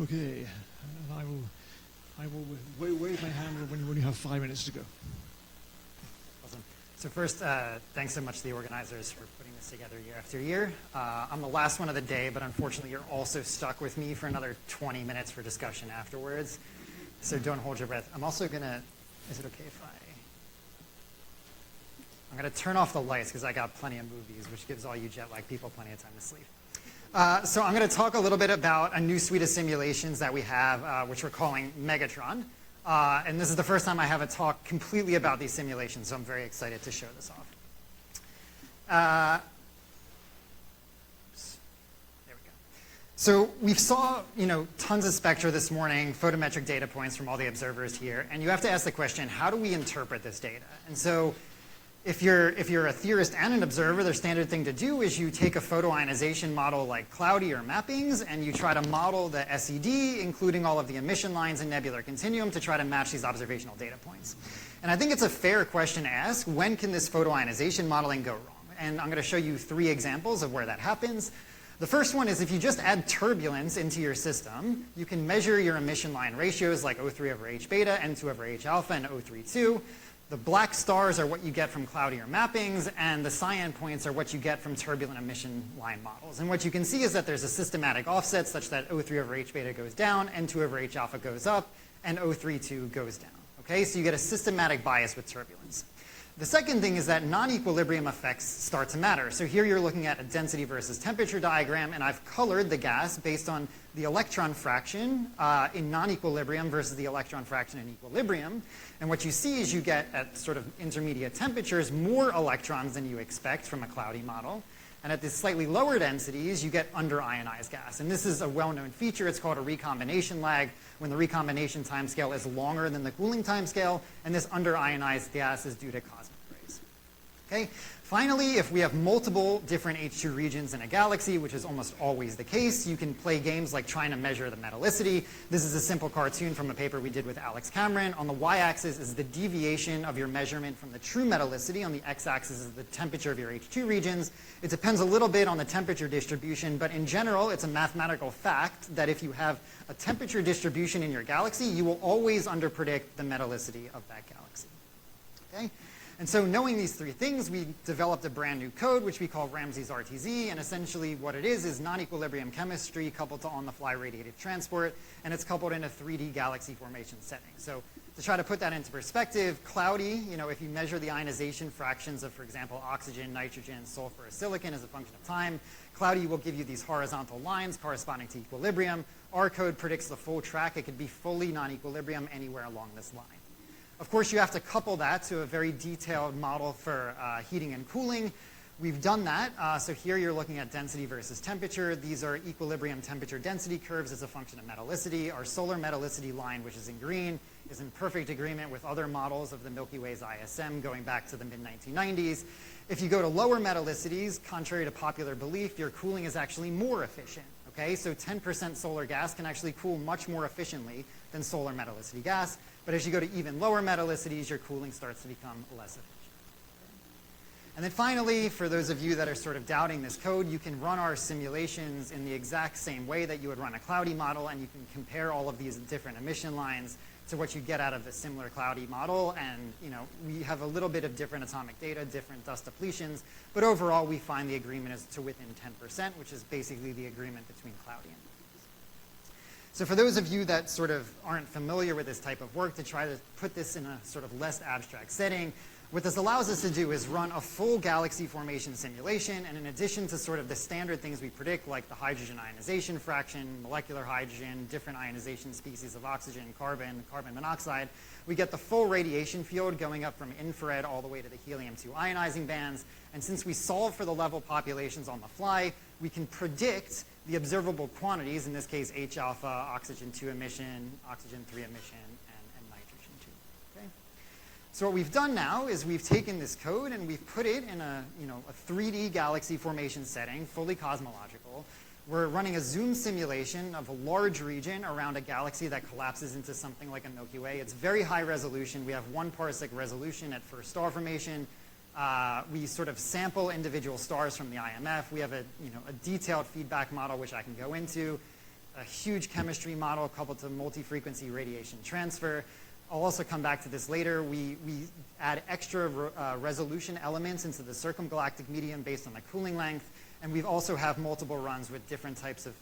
Okay, and I will wave my hand when you have 5 minutes to go. Awesome. So first, thanks so much to the organizers for putting this together year after year. I'm the last one of the day, but unfortunately you're also stuck with me for another 20 minutes for discussion afterwards. So don't hold your breath. I'm also gonna, is it okay if I'm gonna turn off the lights because I got plenty of movies, which gives all you jet lag people plenty of time to sleep. So I'm going to talk a little bit about a new suite of simulations that we have, which we're calling MEGATRON. And this is the first time I have a talk completely about these simulations, so I'm very excited to show this off. There we go. So we saw, tons of spectra this morning, photometric data points from all the observers here, and you have to ask the question, how do we interpret this data? And so if you're a theorist and an observer, the standard thing to do is you take a photoionization model like cloudy or mappings, and you try to model the SED, including all of the emission lines and nebular continuum, to try to match these observational data points. And I think it's a fair question to ask, when can this photoionization modeling go wrong? And I'm going to show you 3 examples of where that happens. The first one is if you just add turbulence into your system, you can measure your emission line ratios like O3 over H beta, N2 over H alpha, and O32. The black stars are what you get from cloudier mappings, and the cyan points are what you get from turbulent emission line models. And what you can see is that there's a systematic offset such that O3 over H beta goes down, N2 over H alpha goes up, and O32 goes down. Okay, so you get a systematic bias with turbulence. The second thing is that non-equilibrium effects start to matter. So here you're looking at a density versus temperature diagram, and I've colored the gas based on the electron fraction in non-equilibrium versus the electron fraction in equilibrium. And what you see is you get, at sort of intermediate temperatures, more electrons than you expect from a cloudy model. And at the slightly lower densities, you get under-ionized gas. And this is a well-known feature. It's called a recombination lag, when the recombination timescale is longer than the cooling timescale, and this under-ionized gas is due to cosmic rays. Okay? Finally, if we have multiple different H2 regions in a galaxy, which is almost always the case, you can play games like trying to measure the metallicity. This is a simple cartoon from a paper we did with Alex Cameron. On the y-axis is the deviation of your measurement from the true metallicity. On the x-axis is the temperature of your H2 regions. It depends a little bit on the temperature distribution, but in general, it's a mathematical fact that if you have a temperature distribution in your galaxy, you will always underpredict the metallicity of that galaxy. Okay? And so knowing these 3 things, we developed a brand new code, which we call Ramsey's RTZ. And essentially what it is non-equilibrium chemistry coupled to on-the-fly radiative transport. And it's coupled in a 3D galaxy formation setting. So to try to put that into perspective, cloudy, if you measure the ionization fractions of, for example, oxygen, nitrogen, sulfur, or silicon as a function of time, cloudy will give you these horizontal lines corresponding to equilibrium. Our code predicts the full track. It could be fully non-equilibrium anywhere along this line. Of course, you have to couple that to a very detailed model for heating and cooling. We've done that. So here you're looking at density versus temperature. These are equilibrium temperature density curves as a function of metallicity. Our solar metallicity line, which is in green, is in perfect agreement with other models of the Milky Way's ISM going back to the mid-1990s. If you go to lower metallicities, contrary to popular belief, your cooling is actually more efficient. Okay, so 10% solar gas can actually cool much more efficiently than solar metallicity gas. But as you go to even lower metallicities, your cooling starts to become less efficient. And then finally, for those of you that are sort of doubting this code, you can run our simulations in the exact same way that you would run a cloudy model, and you can compare all of these different emission lines to what you get out of the similar cloudy model. And we have a little bit of different atomic data, different dust depletions, but overall we find the agreement is to within 10%, which is basically the agreement between cloudy and So for those of you that sort of aren't familiar with this type of work, to try to put this in a sort of less abstract setting, what this allows us to do is run a full galaxy formation simulation, and in addition to sort of the standard things we predict, like the hydrogen ionization fraction, molecular hydrogen, different ionization species of oxygen, carbon monoxide, we get the full radiation field going up from infrared all the way to the helium-2 ionizing bands. And since we solve for the level populations on the fly, we can predict the observable quantities, in this case H alpha, oxygen 2 emission, oxygen 3 emission, and nitrogen 2. Okay? So what we've done now is we've taken this code and we've put it in a 3D galaxy formation setting, fully cosmological. We're running a zoom simulation of a large region around a galaxy that collapses into something like a Milky Way. It's very high resolution. We have 1 parsec resolution at first star formation. We sort of sample individual stars from the IMF. We have a detailed feedback model, which I can go into. a huge chemistry model coupled to multi-frequency radiation transfer. I'll also come back to this later. We add extra resolution elements into the circumgalactic medium based on the cooling length, and we also have multiple runs with different types of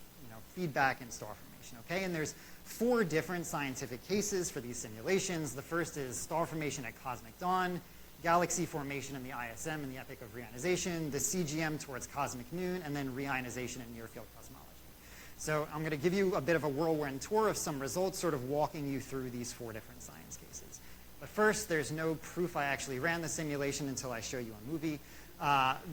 feedback and star formation. Okay, and there's 4 different scientific cases for these simulations. The first is star formation at cosmic dawn, galaxy formation in the ISM in the epoch of reionization, the CGM towards cosmic noon, and then reionization in near-field cosmology. So I'm going to give you a bit of a whirlwind tour of some results, sort of walking you through these 4 different science cases. But first, there's no proof I actually ran the simulation until I show you a movie.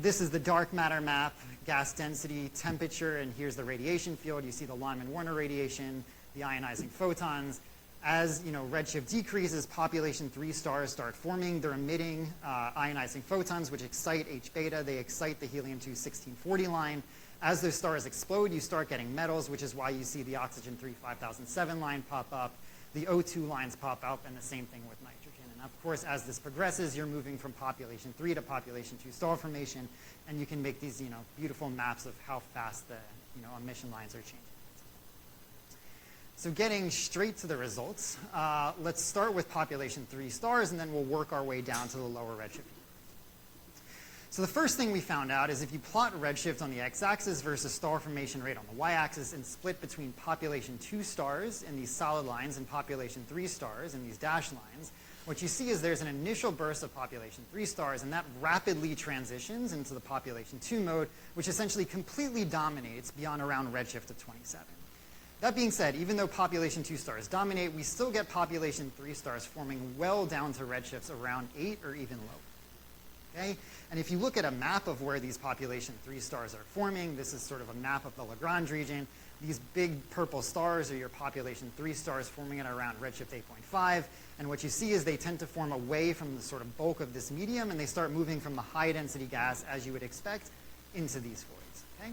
This is the dark matter map, gas density, temperature, and here's the radiation field. You see the Lyman-Warner radiation, the ionizing photons. As redshift decreases, population 3 stars start forming. They're emitting ionizing photons, which excite H-beta. They excite the helium-2 1640 line. As those stars explode, you start getting metals, which is why you see the oxygen-3 5007 line pop up, the O2 lines pop up, and the same thing with nitrogen. And of course, as this progresses, you're moving from population 3 to population 2 star formation, and you can make these beautiful maps of how fast the emission lines are changing. So getting straight to the results, let's start with population 3 stars, and then we'll work our way down to the lower redshift. So the first thing we found out is if you plot redshift on the x-axis versus star formation rate on the y-axis and split between population 2 stars in these solid lines and population 3 stars in these dashed lines, what you see is there's an initial burst of population 3 stars, and that rapidly transitions into the population 2 mode, which essentially completely dominates beyond around redshift of 27. That being said, even though population 2 stars dominate, we still get population 3 stars forming well down to redshifts around 8 or even lower. Okay? And if you look at a map of where these population 3 stars are forming, this is sort of a map of the Lagrange region. These big purple stars are your population 3 stars forming at around redshift 8.5. And what you see is they tend to form away from the sort of bulk of this medium, and they start moving from the high density gas, as you would expect, into these voids. Okay?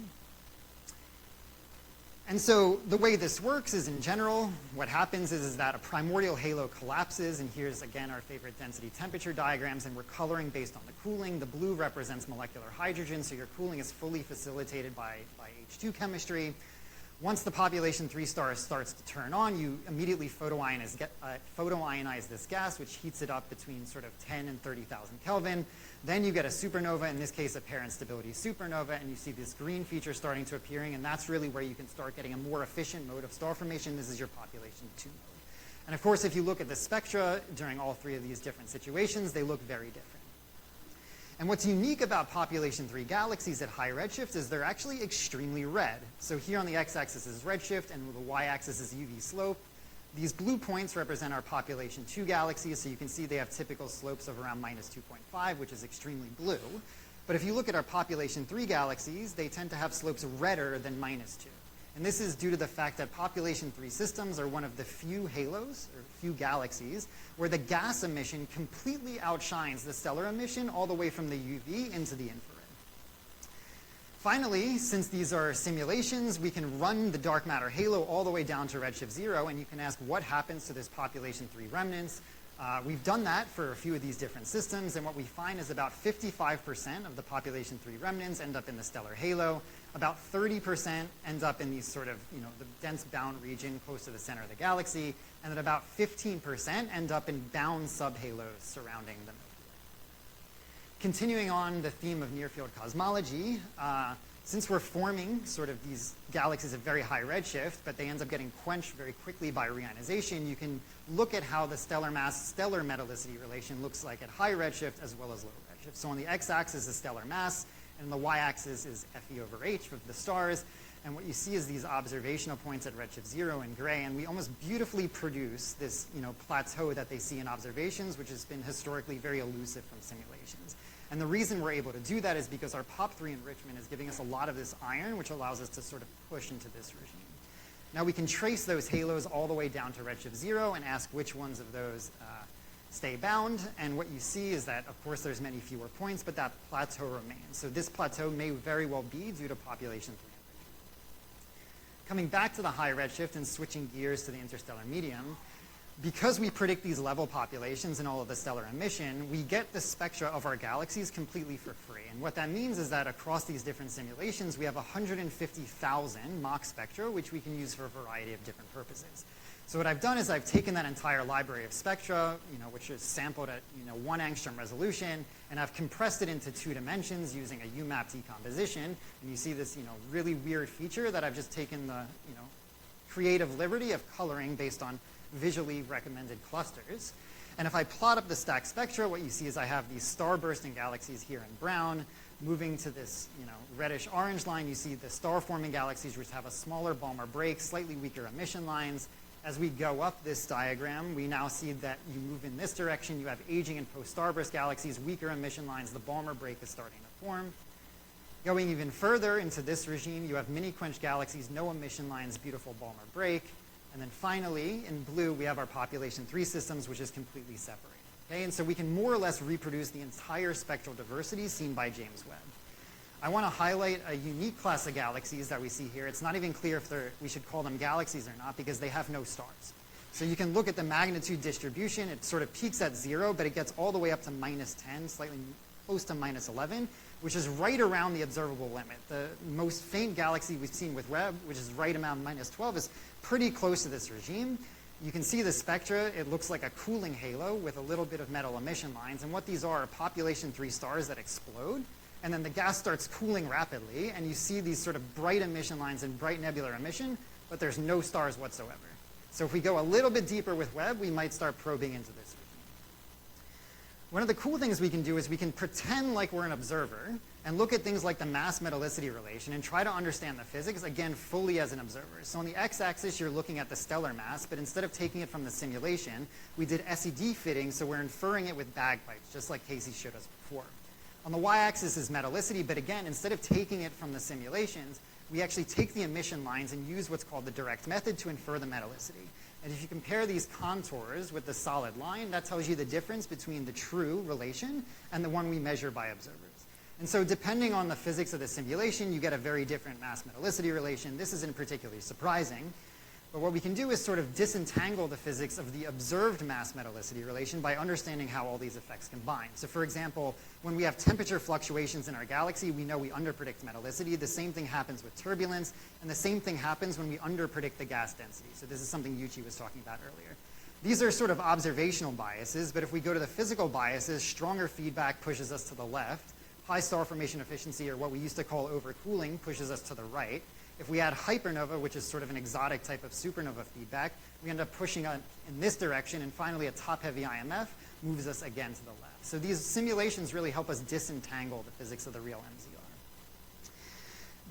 And so the way this works is, in general, what happens is that a primordial halo collapses, and here's, again, our favorite density temperature diagrams, and we're coloring based on the cooling. The blue represents molecular hydrogen, so your cooling is fully facilitated by H2 chemistry. Once the population 3 stars starts to turn on, you immediately photoionize this gas, which heats it up between sort of 10 and 30,000 Kelvin. Then you get a supernova, in this case a parent stability supernova, and you see this green feature starting to appearing, and that's really where you can start getting a more efficient mode of star formation. This is your population 2 mode. And of course, if you look at the spectra during all 3 of these different situations, they look very different. And what's unique about population 3 galaxies at high redshift is they're actually extremely red. So here on the x-axis is redshift, and the y-axis is UV slope. These blue points represent our population 2 galaxies, so you can see they have typical slopes of around minus 2.5, which is extremely blue. But if you look at our population 3 galaxies, they tend to have slopes redder than minus 2. And this is due to the fact that population 3 systems are one of the few halos, or few galaxies, where the gas emission completely outshines the stellar emission all the way from the UV into the infrared. Finally, since these are simulations, we can run the dark matter halo all the way down to redshift 0, and you can ask what happens to this population 3 remnants. We've done that for a few of these different systems, and what we find is about 55% of the population 3 remnants end up in the stellar halo. About 30% ends up in these sort of, the dense bound region close to the center of the galaxy, and then about 15% end up in bound subhalos surrounding the Milky Way. Continuing on the theme of near-field cosmology, since we're forming sort of these galaxies at very high redshift, but they end up getting quenched very quickly by reionization, you can look at how the stellar mass-stellar metallicity relation looks like at high redshift as well as low redshift. So on the x-axis is stellar mass, and the y-axis is Fe over H of the stars. And what you see is these observational points at redshift 0 in gray, and we almost beautifully produce this plateau that they see in observations, which has been historically very elusive from simulations. And the reason we're able to do that is because our POP3 enrichment is giving us a lot of this iron, which allows us to sort of push into this regime. Now we can trace those halos all the way down to redshift 0 and ask which ones of those stay bound, and what you see is that, of course, there's many fewer points, but that plateau remains. So this plateau may very well be due to population 3 enrichment. Coming back to the high redshift and switching gears to the interstellar medium, because we predict these level populations in all of the stellar emission, we get the spectra of our galaxies completely for free. And what that means is that across these different simulations, we have 150,000 Mach spectra, which we can use for a variety of different purposes. So what I've done is I've taken that entire library of spectra, which is sampled at 1 angstrom resolution, and I've compressed it into 2 dimensions using a UMAP decomposition. And you see this really weird feature that I've just taken the creative liberty of coloring based on visually recommended clusters. And if I plot up the stacked spectra, what you see is I have these star-bursting galaxies here in brown. Moving to this reddish-orange line, you see the star-forming galaxies, which have a smaller Balmer break, slightly weaker emission lines. As we go up this diagram, we now see that you move in this direction. You have aging and post-starburst galaxies, weaker emission lines. The Balmer break is starting to form. Going even further into this regime, you have mini-quenched galaxies, no emission lines, beautiful Balmer break. And then finally, in blue, we have our population 3 systems, which is completely separated. Okay? And so we can more or less reproduce the entire spectral diversity seen by James Webb. I want to highlight a unique class of galaxies that we see here. It's not even clear if we should call them galaxies or not because they have no stars. So you can look at the magnitude distribution. It sort of peaks at 0, but it gets all the way up to -10, slightly close to -11, which is right around the observable limit. The most faint galaxy we've seen with Webb, which is right around -12, is pretty close to this regime. You can see the spectra. It looks like a cooling halo with a little bit of metal emission lines. And what these are population 3 stars that explode. And then the gas starts cooling rapidly. And you see these sort of bright emission lines and bright nebular emission, but there's no stars whatsoever. So if we go a little bit deeper with Webb, we might start probing into this regime. One of the cool things we can do is we can pretend like we're an observer and look at things like the mass-metallicity relation and try to understand the physics, again, fully as an observer. So on the x-axis, you're looking at the stellar mass, but instead of taking it from the simulation, we did SED fitting, so we're inferring it with bagpipes, just like Casey showed us before. On the y-axis is metallicity, but again, instead of taking it from the simulations, we actually take the emission lines and use what's called the direct method to infer the metallicity. And if you compare these contours with the solid line, that tells you the difference between the true relation and the one we measure by observers. And so depending on the physics of the simulation, you get a very different mass-metallicity relation. This isn't particularly surprising. But what we can do is sort of disentangle the physics of the observed mass-metallicity relation by understanding how all these effects combine. So for example, when we have temperature fluctuations in our galaxy, we know we underpredict metallicity. The same thing happens with turbulence. And the same thing happens when we underpredict the gas density. So this is something Yuchi was talking about earlier. These are sort of observational biases. But if we go to the physical biases, stronger feedback pushes us to the left. High star formation efficiency, or what we used to call overcooling, pushes us to the right. If we add hypernova, which is sort of an exotic type of supernova feedback, we end up pushing in this direction. And finally, a top-heavy IMF moves us again to the left. So these simulations really help us disentangle the physics of the real MZR.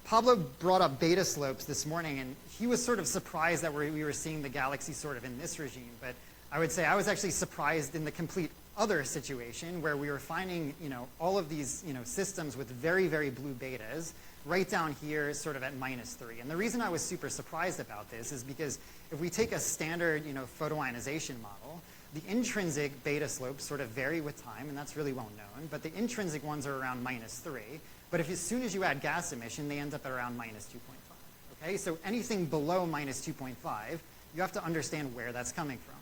Pablo brought up beta slopes this morning, and he was sort of surprised that we were seeing the galaxy sort of in this regime. But I would say I was actually surprised in the complete other situation where we were finding all of these systems with very, very blue betas right down here sort of at -3. And the reason I was super surprised about this is because if we take a standard photoionization model, the intrinsic beta slopes sort of vary with time, and that's really well known. But the intrinsic ones are around -3. But as soon as you add gas emission, they end up at around -2.5. Okay, so anything below -2.5, you have to understand where that's coming from.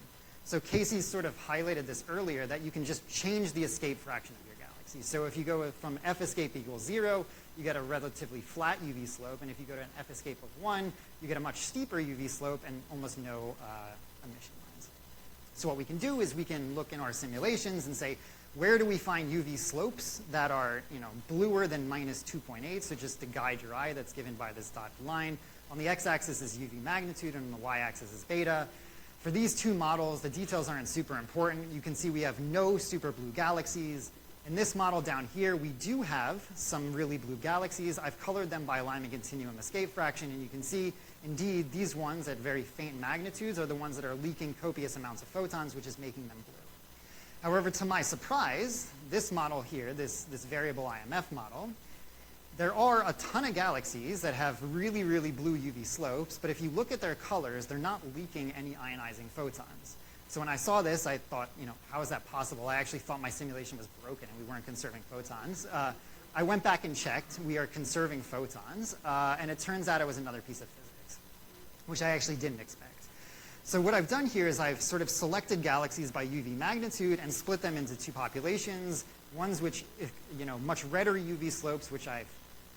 So Casey sort of highlighted this earlier, that you can just change the escape fraction of your galaxy. So if you go from F escape equals 0, you get a relatively flat UV slope. And if you go to an F escape of 1, you get a much steeper UV slope and almost no emission lines. So what we can do is we can look in our simulations and say, where do we find UV slopes that are bluer than -2.8? So just to guide your eye, that's given by this dotted line. On the x-axis is UV magnitude, and on the y-axis is beta. For these two models, the details aren't super important. You can see we have no super blue galaxies. In this model down here, we do have some really blue galaxies. I've colored them by alignment continuum escape fraction, and you can see, indeed, these ones at very faint magnitudes are the ones that are leaking copious amounts of photons, which is making them blue. However, to my surprise, this model here, this variable IMF model, there are a ton of galaxies that have really, really blue UV slopes, but if you look at their colors, they're not leaking any ionizing photons. So when I saw this, I thought, how is that possible? I actually thought my simulation was broken and we weren't conserving photons. I went back and checked. We are conserving photons, and it turns out it was another piece of physics, which I actually didn't expect. So what I've done here is I've sort of selected galaxies by UV magnitude and split them into two populations, ones which, much redder UV slopes, which I've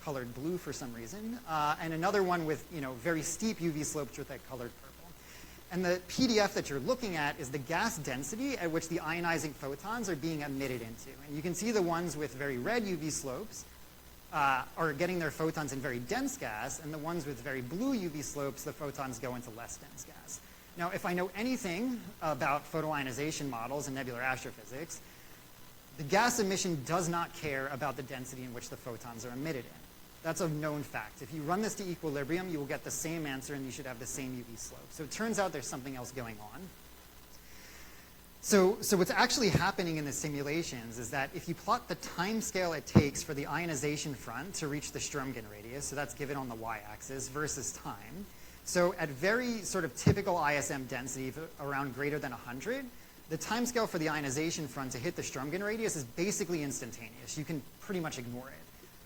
colored blue for some reason, and another one with, very steep UV slopes, which I've colored purple. And the PDF that you're looking at is the gas density at which the ionizing photons are being emitted into. And you can see the ones with very red UV slopes are getting their photons in very dense gas, and the ones with very blue UV slopes, the photons go into less dense gas. Now, if I know anything about photoionization models and nebular astrophysics, the gas emission does not care about the density in which the photons are emitted in. That's a known fact. If you run this to equilibrium, you will get the same answer, and you should have the same UV slope. So it turns out there's something else going on. So what's actually happening in the simulations is that if you plot the time scale it takes for the ionization front to reach the Strömgen radius, so that's given on the y-axis, versus time. So at very sort of typical ISM density of around greater than 100, the time scale for the ionization front to hit the Strömgen radius is basically instantaneous. You can pretty much ignore it.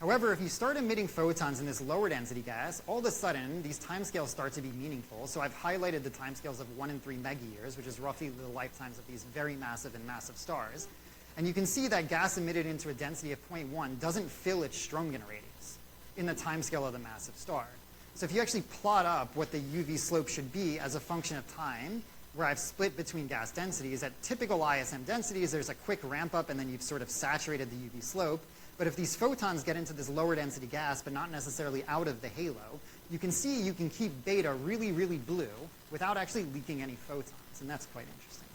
However, if you start emitting photons in this lower density gas, all of a sudden, these timescales start to be meaningful. So I've highlighted the timescales of 1 in 3 megayears, which is roughly the lifetimes of these very massive and massive stars. And you can see that gas emitted into a density of 0.1 doesn't fill its Strömgen radius in the timescale of the massive star. So if you actually plot up what the UV slope should be as a function of time, where I've split between gas densities, at typical ISM densities, there's a quick ramp up, and then you've sort of saturated the UV slope. But if these photons get into this lower density gas, but not necessarily out of the halo, you can see you can keep beta really, really blue without actually leaking any photons, and that's quite interesting.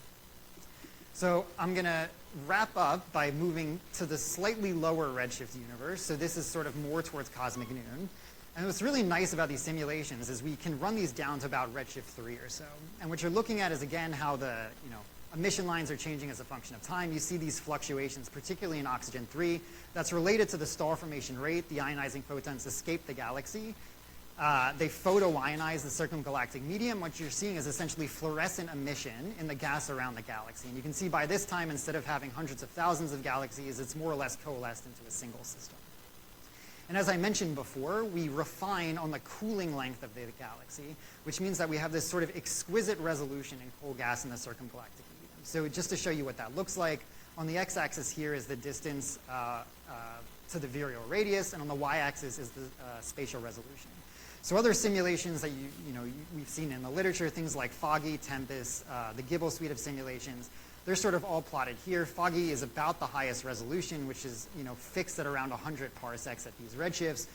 So I'm going to wrap up by moving to the slightly lower redshift universe. So this is sort of more towards cosmic noon. And what's really nice about these simulations is we can run these down to about redshift 3 or so. And what you're looking at is, again, how the emission lines are changing as a function of time. You see these fluctuations, particularly in oxygen 3. That's related to the star formation rate. The ionizing photons escape the galaxy. They photoionize the circumgalactic medium. What you're seeing is essentially fluorescent emission in the gas around the galaxy. And you can see by this time, instead of having hundreds of thousands of galaxies, it's more or less coalesced into a single system. And as I mentioned before, we refine on the cooling length of the galaxy, which means that we have this sort of exquisite resolution in cold gas in the circumgalactic medium. So just to show you what that looks like, on the x-axis here is the distance to the virial radius, and on the y-axis is the spatial resolution. So other simulations that we've seen in the literature, things like Foggy, Tempest, the Gibble suite of simulations, they're sort of all plotted here. Foggy is about the highest resolution, which is fixed at around 100 parsecs at these redshifts.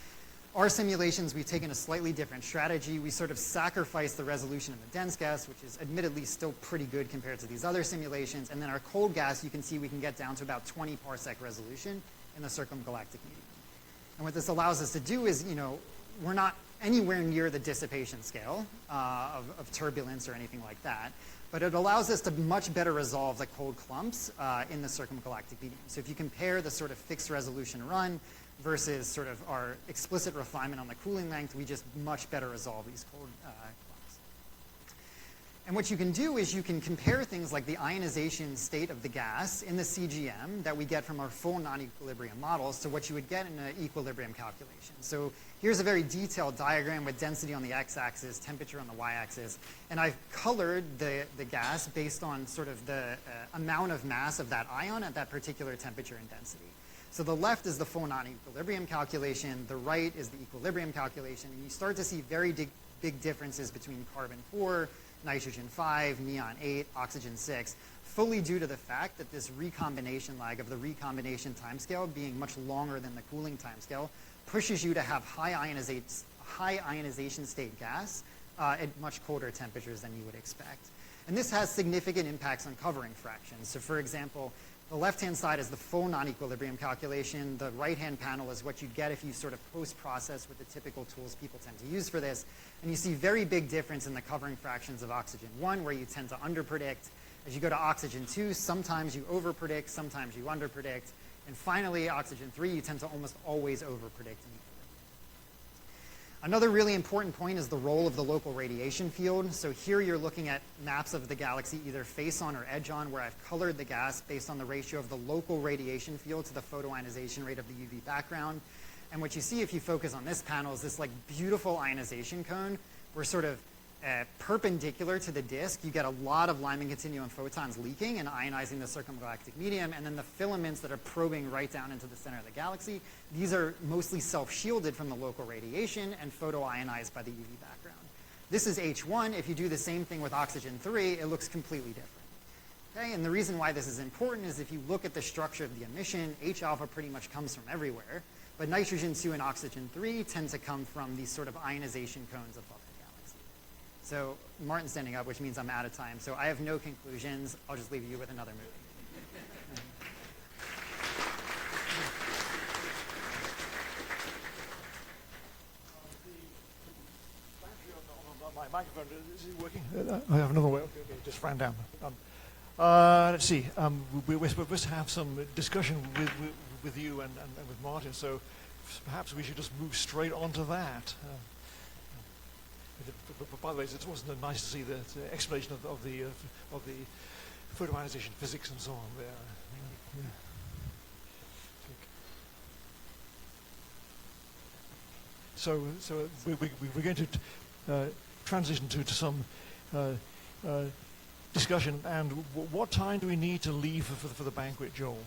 Our simulations, we've taken a slightly different strategy. We sort of sacrifice the resolution of the dense gas, which is admittedly still pretty good compared to these other simulations. And then our cold gas, you can see we can get down to about 20 parsec resolution in the circumgalactic medium. And what this allows us to do is, we're not anywhere near the dissipation scale of turbulence or anything like that. But it allows us to much better resolve the cold clumps in the circumgalactic medium. So if you compare the sort of fixed resolution run versus sort of our explicit refinement on the cooling length, we just much better resolve these cold clumps. And what you can do is you can compare things like the ionization state of the gas in the CGM that we get from our full non-equilibrium models to what you would get in an equilibrium calculation. So here's a very detailed diagram with density on the x-axis, temperature on the y-axis, and I've colored the gas based on sort of the amount of mass of that ion at that particular temperature and density. So the left is the full non-equilibrium calculation, the right is the equilibrium calculation, and you start to see very big differences between carbon-4, nitrogen-5, neon-8, oxygen-6, fully due to the fact that this recombination lag of the recombination timescale being much longer than the cooling timescale pushes you to have high ionization state gas at much colder temperatures than you would expect. And this has significant impacts on covering fractions. So for example, the left-hand side is the full non-equilibrium calculation. The right-hand panel is what you'd get if you sort of post-process with the typical tools people tend to use for this. And you see very big difference in the covering fractions of oxygen-1, where you tend to underpredict. As you go to oxygen-2, sometimes you overpredict, sometimes you underpredict. And finally, oxygen-3, you tend to almost always overpredict. Another really important point is the role of the local radiation field. So here you're looking at maps of the galaxy either face-on or edge-on, where I've colored the gas based on the ratio of the local radiation field to the photoionization rate of the UV background. And what you see if you focus on this panel is this like beautiful ionization cone, where sort of perpendicular to the disk, you get a lot of Lyman continuum photons leaking and ionizing the circumgalactic medium, and then the filaments that are probing right down into the center of the galaxy, these are mostly self-shielded from the local radiation and photoionized by the UV background. This is H1. If you do the same thing with oxygen-3, it looks completely different. Okay, and the reason why this is important is if you look at the structure of the emission, H-alpha pretty much comes from everywhere, but nitrogen-2 and oxygen-3 tend to come from these sort of ionization cones above the galaxy. So Martin's standing up, which means I'm out of time. So I have no conclusions. I'll just leave you with another movie. My microphone, is it working? I have another way. Okay, just ran down. Let's see. We're supposed to have some discussion with you and with Martin, so perhaps we should just move straight on to that. But by the way, it wasn't nice to see the explanation of the photoionization physics and so on there. Yeah. So we're going to transition to some discussion. And what time do we need to leave for the banquet, Joel?